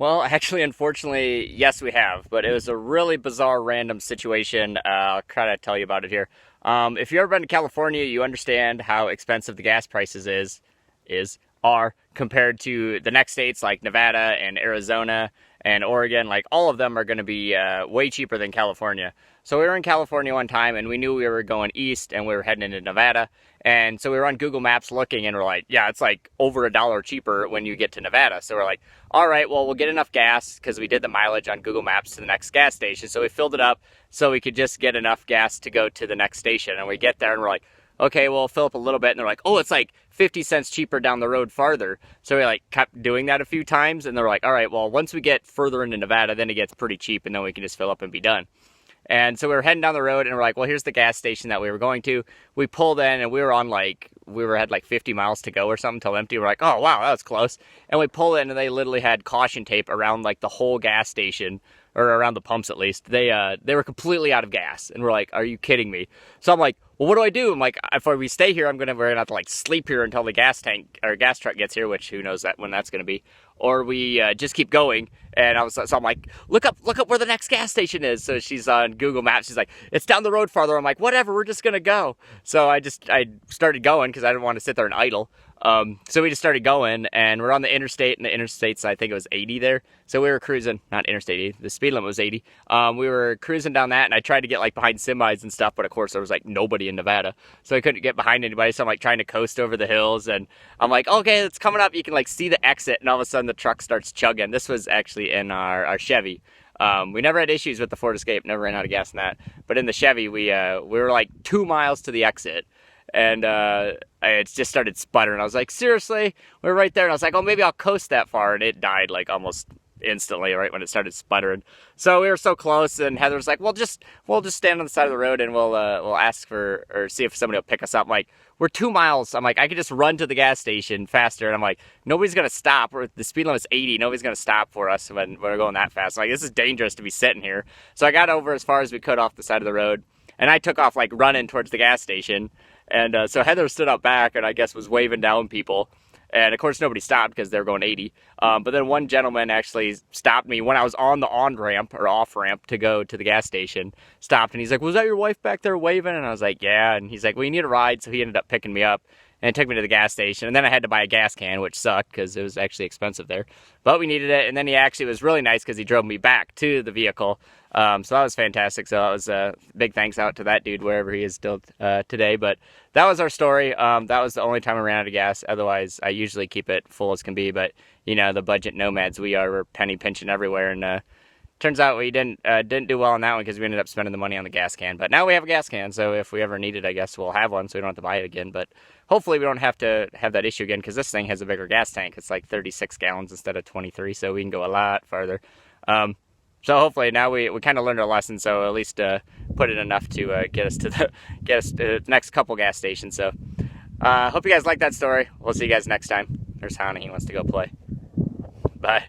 Well, actually, unfortunately, yes, we have, but it was a really bizarre, random situation. I'll try to tell you about it here. If you've ever been to California, you understand how expensive the gas prices are compared to the next states like Nevada and Arizona and Oregon. Like all of them are going to be way cheaper than California. So we were in California one time, and we knew we were going east, and we were heading into Nevada. And so we were on Google Maps looking, and we're like, yeah, it's like over $1 cheaper when you get to Nevada. So we're like, all right, well, we'll get enough gas because we did the mileage on Google Maps to the next gas station. So we filled it up so we could just get enough gas to go to the next station. And we get there and we're like, okay, we'll fill up a little bit. And they're like, oh, it's like 50 cents cheaper down the road farther. So we like kept doing that a few times. And they're like, all right, well, once we get further into Nevada, then it gets pretty cheap and then we can just fill up and be done. And so we were heading down the road and we're like, well, here's the gas station that we were going to. We pulled in and we had like 50 miles to go or something till empty. We're like, oh, wow, that was close. And we pull in and they literally had caution tape around like the whole gas station, or around the pumps at least. They were completely out of gas. And we're like, are you kidding me? So I'm like, well, what do I do? I'm like, if we stay here, we're gonna have to like sleep here until the gas truck gets here, which who knows when that's gonna be. Or we just keep going. And so I'm like, look up where the next gas station is. So she's on Google Maps. She's like, it's down the road farther. I'm like, whatever, we're just gonna go. So I started going because I didn't want to sit there and idle. So we just started going, and we're on the interstate, and the interstate's, I think it was 80 there. So we were cruising, not interstate 80, the speed limit was 80. We were cruising down that, and I tried to get like behind semis and stuff, but of course there was like nobody in Nevada. So I couldn't get behind anybody. So I'm like trying to coast over the hills, and I'm like, okay, it's coming up. You can like see the exit, and all of a sudden the truck starts chugging. This was actually in our Chevy. We never had issues with the Ford Escape, never ran out of gas in that. But in the Chevy, we were like 2 miles to the exit. And it just started sputtering. I was like, seriously? We're right there. And I was like, oh, maybe I'll coast that far. And it died like almost instantly right when it started sputtering. So we were so close. And Heather was like, we'll just stand on the side of the road and we'll ask for, or see if somebody will pick us up. I'm like, we're 2 miles. I'm like, I could just run to the gas station faster. And I'm like, nobody's going to stop. The speed limit's 80. Nobody's going to stop for us when we're going that fast. I'm like, this is dangerous to be sitting here. So I got over as far as we could off the side of the road. And I took off like running towards the gas station. And so Heather stood up back and I guess was waving down people. And of course nobody stopped because they were going 80. But then one gentleman actually stopped me when I was on the on-ramp or off-ramp to go to the gas station. Stopped and he's like, was that your wife back there waving? And I was like, yeah. And he's like, well, you need a ride. So he ended up picking me up and took me to the gas station. And then I had to buy a gas can, which sucked because it was actually expensive there. But we needed it. And then he actually was really nice because he drove me back to the vehicle. So that was fantastic. So that was a big thanks out to that dude wherever he is still today. But that was our story. That was the only time I ran out of gas. Otherwise, I usually keep it full as can be. But, you know, the budget nomads we are, we're penny pinching everywhere. And turns out we didn't do well on that one because we ended up spending the money on the gas can. But now we have a gas can. So if we ever need it, I guess we'll have one so we don't have to buy it again. But hopefully we don't have to have that issue again because this thing has a bigger gas tank. It's like 36 gallons instead of 23. So we can go a lot farther. So hopefully now we kind of learned our lesson, so at least put in enough to get us to the next couple gas stations. So hope you guys like that story. We'll see you guys next time. There's Hannah, he wants to go play. Bye.